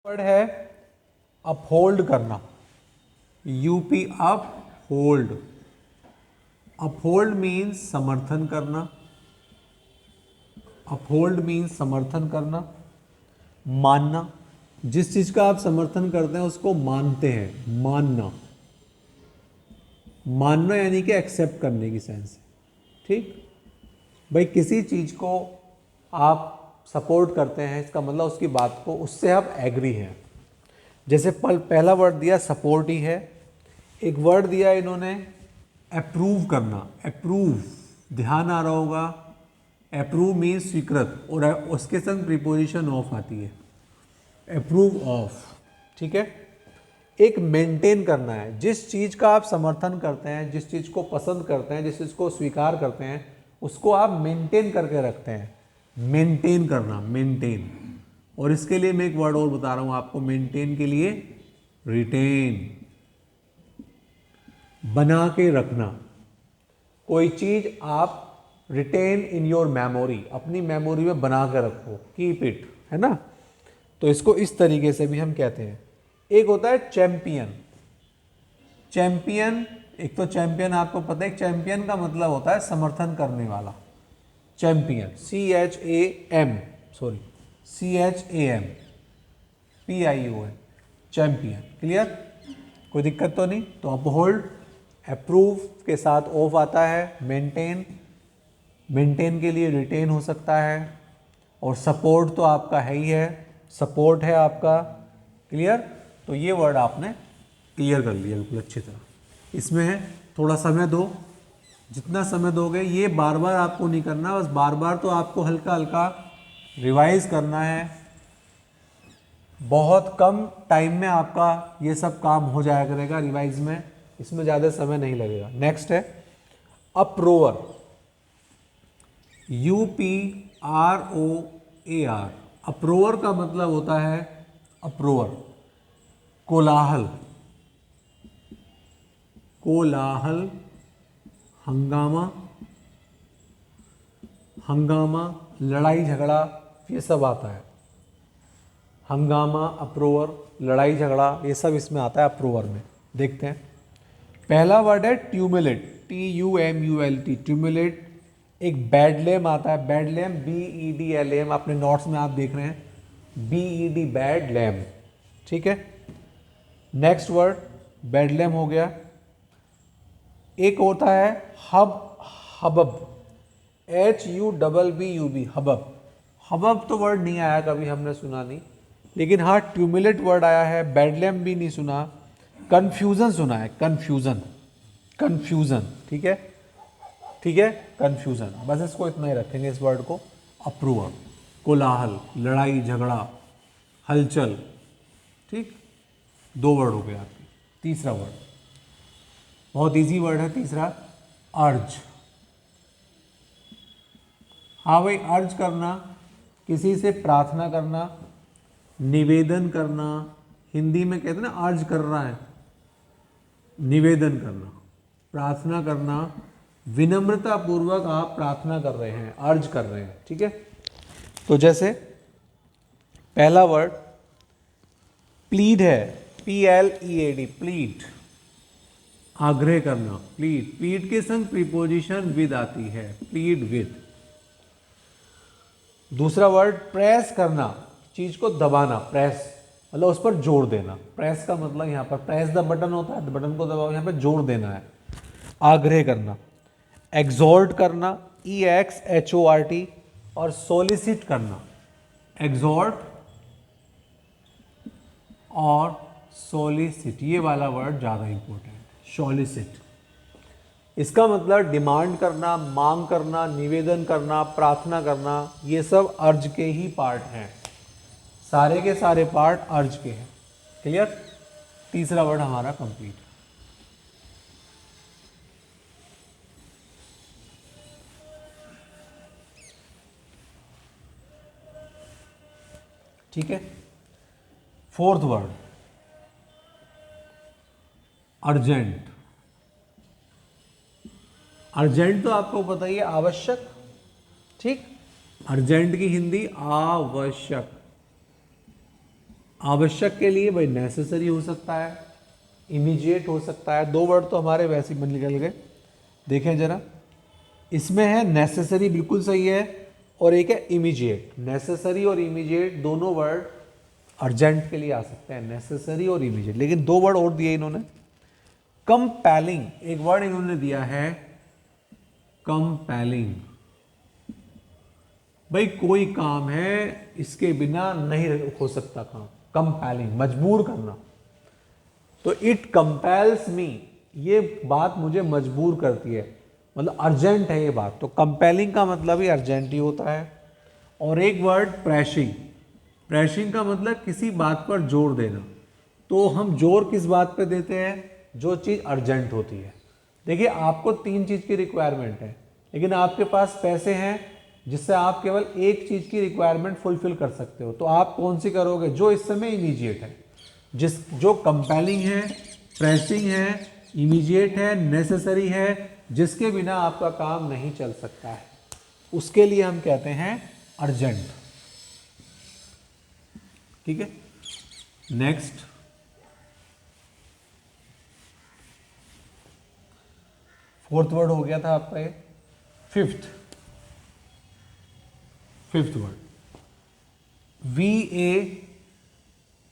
Word है uphold करना। UP uphold. Uphold means समर्थन करना। अपहोल्ड मीन्स समर्थन करना, मानना। जिस चीज का आप समर्थन करते हैं उसको मानते हैं, मानना। मानना यानी कि एक्सेप्ट करने की सेंस है। ठीक भाई, किसी चीज को आप सपोर्ट करते हैं, इसका मतलब उसकी बात को, उससे आप एग्री हैं। जैसे पहला वर्ड दिया सपोर्ट ही है। एक वर्ड दिया इन्होंने अप्रूव करना। अप्रूव, ध्यान आ रहा होगा, अप्रूव मीन्स स्वीकृत, और उसके संग प्रीपोजिशन ऑफ आती है, अप्रूव ऑफ। ठीक है। एक मेंटेन करना है। जिस चीज का आप समर्थन करते हैं, जिस चीज को पसंद करते हैं, जिस चीज को स्वीकार करते हैं, उसको आप मेंटेन करके रखते हैं। मेंटेन करना, मेंटेन। और इसके लिए मैं एक वर्ड और बता रहा हूं आपको, मेंटेन के लिए रिटेन, बना के रखना। कोई चीज आप रिटेन इन योर मेमोरी, अपनी मेमोरी में बना के रखो, कीप इट, है ना। तो इसको इस तरीके से भी हम कहते हैं। एक होता है चैंपियन। चैंपियन, एक तो चैंपियन आपको पता है, चैंपियन का मतलब होता है समर्थन करने वाला। Champion, CHAM, sorry CHAM PION, champion. Clear, कोई दिक्कत तो नहीं। तो अपहोल्ड, अप्रूव के साथ ऑफ आता है, मेंटेन, मेंटेन के लिए रिटेन हो सकता है, और सपोर्ट तो आपका है ही है, सपोर्ट है आपका। क्लियर, तो ये वर्ड आपने क्लियर कर लिया बिल्कुल अच्छी तरह। इसमें है थोड़ा समय दो, जितना समय दोगे, ये बार बार आपको नहीं करना, बस बार बार तो आपको हल्का हल्का रिवाइज करना है। बहुत कम टाइम में आपका ये सब काम हो जाया करेगा रिवाइज में, इसमें ज़्यादा समय नहीं लगेगा। नेक्स्ट है अप्रोवर। UPROAR। अप्रोवर का मतलब होता है अप्रोवर, कोलाहल, कोलाहल, हंगामा, हंगामा, लड़ाई झगड़ा, ये सब आता है। हंगामा, अप्रोवर, लड़ाई झगड़ा, ये सब इसमें आता है अप्रोवर में। देखते हैं, पहला वर्ड है ट्यूमुलेट, TUMULT, ट्यूमुलेट। एक बैडलेम आता है, बैडलेम, BEDLAM, अपने नोट्स में आप देख रहे हैं, BED, बैडलेम। ठीक है। नेक्स्ट वर्ड बैडलेम हो गया। एक होता है हब, हबब, HUBBUB, हबब। हबब तो वर्ड नहीं आया कभी, हमने सुना नहीं, लेकिन हाँ ट्यूमुलेट वर्ड आया है, बैडलेम भी नहीं सुना। कन्फ्यूजन सुना है, कन्फ्यूजन, कन्फ्यूजन। ठीक है, ठीक है, कन्फ्यूजन। बस इसको इतना ही रखेंगे, इस वर्ड को। अप्रूवर, कोलाहल, लड़ाई झगड़ा, हलचल। ठीक, दो वर्ड हो गए आपके। तीसरा वर्ड बहुत इजी वर्ड है, तीसरा अर्ज। हाँ भाई, अर्ज करना, किसी से प्रार्थना करना, निवेदन करना। हिंदी में कहते हैं ना, अर्ज कर रहा है, निवेदन करना, प्रार्थना करना, विनम्रता पूर्वक आप प्रार्थना कर रहे हैं, अर्ज कर रहे हैं। ठीक है। तो जैसे पहला वर्ड प्लीड है, PLEAD, प्लीड, आग्रह करना, प्लीड। प्लीड के संग प्रीपोजिशन विद आती है, प्लीड विद। दूसरा वर्ड प्रेस करना, चीज को दबाना, प्रेस मतलब उस पर जोर देना। प्रेस का मतलब यहाँ पर प्रेस द बटन होता है, बटन को दबाओ, यहाँ पर जोर देना है, आग्रह करना। एग्जॉर्ट करना, EXHORT, और सोलिसिट करना, एग्जॉर्ट और सोलिसिट, ये वाला वर्ड ज़्यादा इंपॉर्टेंट है, सोलिसिट। इसका मतलब डिमांड करना, मांग करना, निवेदन करना, प्रार्थना करना, ये सब अर्ज के ही पार्ट हैं, सारे के सारे पार्ट अर्ज के हैं। क्लियर, तीसरा वर्ड हमारा कंप्लीट। ठीक है। Fourth word urgent. अर्जेंट तो आपको पता ही है, आवश्यक। ठीक, अर्जेंट की हिंदी आवश्यक, आवश्यक के लिए भाई नेसेसरी हो सकता है, इमीडिएट हो सकता है। दो वर्ड तो हमारे वैसे ही बन निकल गए। देखें जरा, इसमें है नेसेसरी, बिल्कुल सही है, और एक है इमीडिएट। नेसेसरी और इमीडिएट दोनों वर्ड अर्जेंट के लिए आ सकते हैं, नेसेसरी और इमीडिएट। लेकिन दो वर्ड और दिए इन्होंने, कंपेलिंग, एक वर्ड इन्होंने दिया है कंपेलिंग। भाई कोई काम है इसके बिना नहीं हो सकता काम, कंपेलिंग, मजबूर करना। तो इट कंपेल्स मी, ये बात मुझे मजबूर करती है, मतलब अर्जेंट है ये बात। तो कंपेलिंग का मतलब ही अर्जेंट ही होता है। और एक वर्ड प्रेशिंग, प्रेशिंग का मतलब किसी बात पर जोर देना। तो हम जोर किस बात पे देते हैं? जो चीज़ अर्जेंट होती है। देखिए आपको तीन चीज़ की रिक्वायरमेंट है, लेकिन आपके पास पैसे हैं जिससे आप केवल एक चीज़ की रिक्वायरमेंट फुलफिल कर सकते हो। तो आप कौन सी करोगे? जो इस समय इमीडिएट है, जो कंपेलिंग है, प्रेसिंग है, इमीडिएट है, नेसेसरी है, जिसके बिना आपका काम नहीं चल सकता है, उसके लिए हम कहते हैं अर्जेंट। ठीक है, नेक्स्ट, फोर्थ वर्ड हो गया था आपका ये। फिफ्थ वर्ड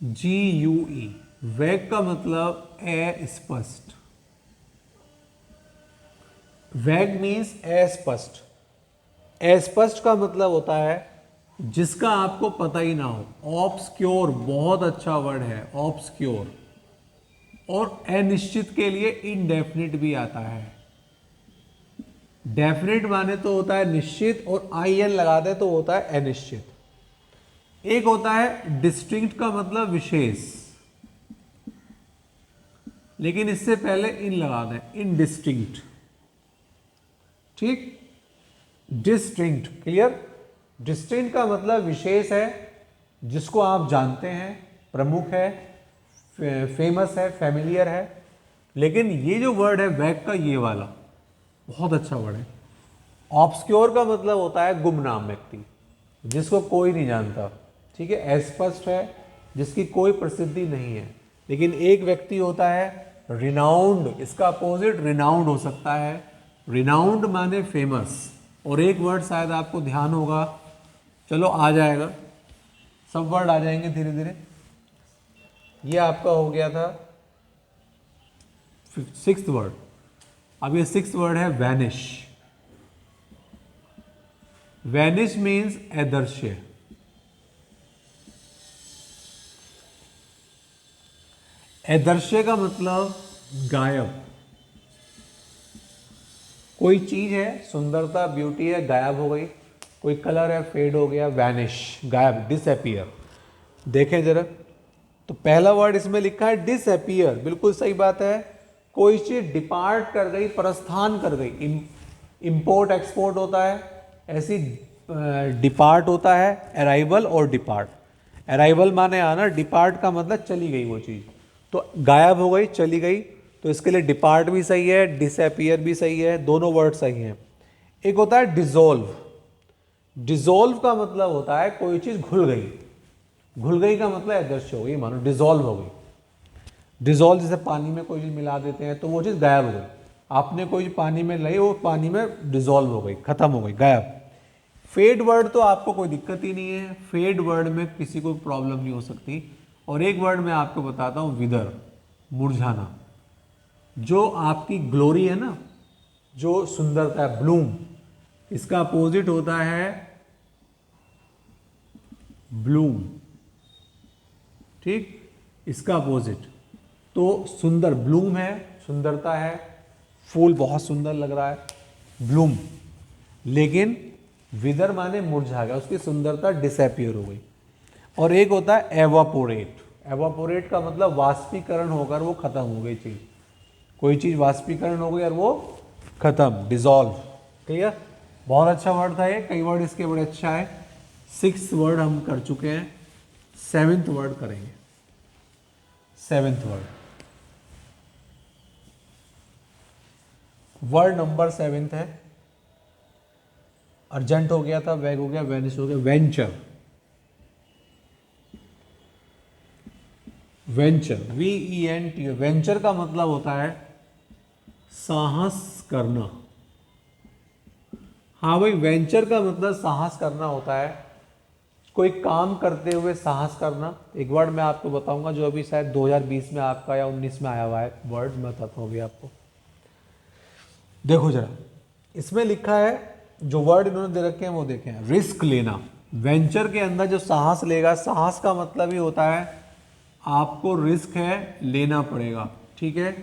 VAGUE, वैग का मतलब अस्पष्ट। वैग मीन्स अस्पष्ट। अस्पष्ट का मतलब होता है जिसका आपको पता ही ना हो। ऑब्सक्योर बहुत अच्छा वर्ड है, ऑब्सक्योर। और अनिश्चित के लिए इनडेफिनिट भी आता है। डेफिनेट माने तो होता है निश्चित, और IN लगा दे तो होता है अनिश्चित। एक होता है डिस्टिंक्ट का मतलब विशेष, लेकिन इससे पहले इन लगा दें, इनडिस्टिंक्ट। ठीक, डिस्टिंक्ट, क्लियर। डिस्टिंक्ट का मतलब विशेष है, जिसको आप जानते हैं, प्रमुख है, फेमस है, फैमिलियर है। लेकिन ये जो वर्ड है वैग का, ये वाला बहुत अच्छा वर्ड है। ऑब्सक्योर का मतलब होता है गुमनाम व्यक्ति, जिसको कोई नहीं जानता। ठीक है, अस्पष्ट है, जिसकी कोई प्रसिद्धि नहीं है। लेकिन एक व्यक्ति होता है रिनाउंड, इसका अपोजिट रिनाउंड हो सकता है। रिनाउंड माने फेमस। और एक वर्ड शायद आपको ध्यान होगा, चलो आ जाएगा, सब वर्ड आ जाएंगे धीरे धीरे। ये आपका हो गया था सिक्स्थ वर्ड। अब ये सिक्स्थ वर्ड है वैनिश। वैनिश मीन्स अदृश्य। अदृश्य का मतलब गायब। कोई चीज है, सुंदरता, ब्यूटी है, गायब हो गई। कोई कलर है, फेड हो गया, वैनिश, गायब, डिसअपियर। देखें जरा, तो पहला वर्ड इसमें लिखा है डिसअपियर, बिल्कुल सही बात है। कोई चीज डिपार्ट कर गई, प्रस्थान कर गई। इंपोर्ट एक्सपोर्ट होता है, ऐसी डिपार्ट होता है, अराइवल और डिपार्ट। अराइवल माने आना, डिपार्ट का मतलब चली गई वो चीज़। तो गायब हो गई, चली गई, तो इसके लिए डिपार्ट भी सही है, डिसअपियर भी सही है, दोनों वर्ड सही हैं। एक होता है डिसॉल्व। डिसॉल्व का मतलब होता है कोई चीज़ घुल गई। घुल गई का मतलब अदृश्य हो गई, मानो डिसॉल्व हो गई। डिसॉल्व जैसे पानी में कोई चीज़ मिला देते हैं तो वो चीज़ गायब हो गई। आपने कोई पानी में लाई, वो पानी में डिसॉल्व हो गई, खत्म हो गई, गायब। फेड वर्ड तो आपको कोई दिक्कत ही नहीं है, फेड वर्ड में किसी को प्रॉब्लम नहीं हो सकती। और एक वर्ड मैं आपको बताता हूँ, विदर, मुरझाना। जो आपकी ग्लोरी है ना, जो सुंदरता है, ब्लूम, इसका अपोजिट होता है ब्लूम। ठीक, इसका अपोजिट। तो सुंदर, ब्लूम है, सुंदरता है, फूल बहुत सुंदर लग रहा है, ब्लूम। लेकिन विदर माने मुरझा गया, उसकी सुंदरता डिसअपियर हो गई। और एक होता है एवापोरेट। एवापोरेट का मतलब वाष्पीकरण होकर वो खत्म हो गई चीज़। कोई चीज़ वाष्पीकरण हो गई और वो खत्म, डिसॉल्व। क्लियर, बहुत अच्छा वर्ड था ये, कई वर्ड इसके बड़े अच्छा है। सिक्स्थ वर्ड हम कर चुके हैं, सेवेंथ वर्ड करेंगे। सेवेंथ वर्ड नंबर सेवेंथ है। अर्जेंट हो गया था, वैग हो गया, वैनिश हो गया, वेंचर। वेंचर, VENT, वेंचर का मतलब होता है साहस करना। हाँ भाई, वेंचर का मतलब साहस करना होता है, कोई काम करते हुए साहस करना। एक वर्ड मैं आपको बताऊंगा जो अभी शायद 2020 में आपका या 19 में आया हुआ है वर्ड, मैं बताता हूँ अभी आपको। देखो जरा, इसमें लिखा है, जो वर्ड इन्होंने दे रखे हैं वो देखें, रिस्क लेना। वेंचर के अंदर जो साहस लेगा, साहस का मतलब ही होता है आपको रिस्क है लेना पड़ेगा, ठीक है।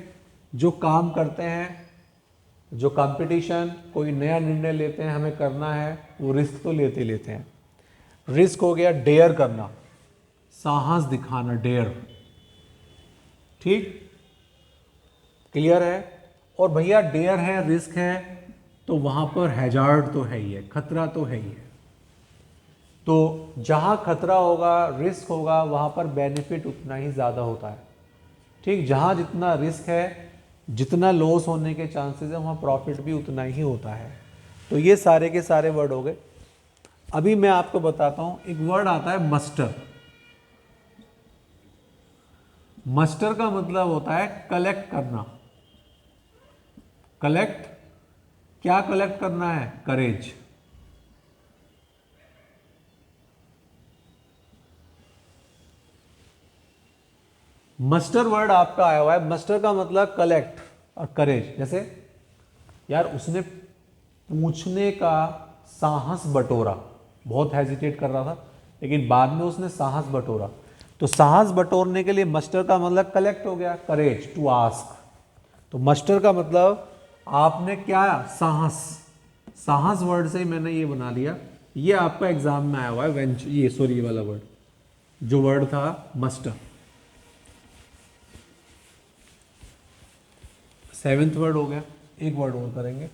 जो काम करते हैं, जो कंपटीशन, कोई नया निर्णय लेते हैं, हमें करना है, वो रिस्क तो लेते लेते हैं। रिस्क हो गया डेयर करना, साहस दिखाना, डेयर, ठीक, क्लियर है। और भैया डेयर है, रिस्क है, तो वहां पर हैजार्ड तो है ही है, खतरा तो है ही है। तो जहां खतरा होगा, रिस्क होगा, वहां पर बेनिफिट उतना ही ज़्यादा होता है, ठीक। जहां जितना रिस्क है, जितना लॉस होने के चांसेस है, वहां प्रॉफिट भी उतना ही होता है। तो ये सारे के सारे वर्ड हो गए। अभी मैं आपको बताता हूं, एक वर्ड आता है मस्टर। मस्टर का मतलब होता है कलेक्ट करना। कलेक्ट, क्या कलेक्ट करना है? करेज। मस्टर वर्ड आपका आया हुआ है, मस्टर का मतलब कलेक्ट और करेज। जैसे यार उसने पूछने का साहस बटोरा, बहुत हेजिटेट कर रहा था, लेकिन बाद में उसने साहस बटोरा। तो साहस बटोरने के लिए मस्टर का मतलब कलेक्ट हो गया, करेज, टू आस्क। तो मस्टर का मतलब आपने क्या, साहस, साहस वर्ड से ही मैंने ये बना लिया। ये आपका एग्जाम में आया हुआ है, वेंचर, ये सॉरी ये वाला वर्ड जो वर्ड था मस्टर। 7th वर्ड हो गया, एक वर्ड और करेंगे,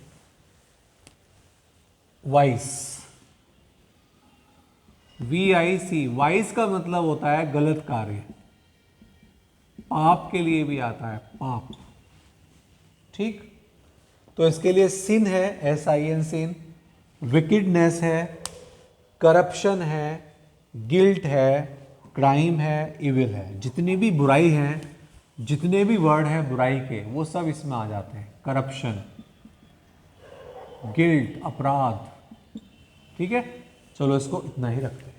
वाइस, VIC। वाइस का मतलब होता है गलत कार्य, पाप के लिए भी आता है, पाप, ठीक। तो इसके लिए सिन है, SIN, सिन, विकेडनेस है, करप्शन है, गिल्ट है, क्राइम है, इविल है। जितनी भी बुराई हैं, जितने भी वर्ड हैं बुराई के, वो सब इसमें आ जाते हैं। करप्शन, गिल्ट, अपराध, ठीक है। चलो इसको इतना ही रखते हैं।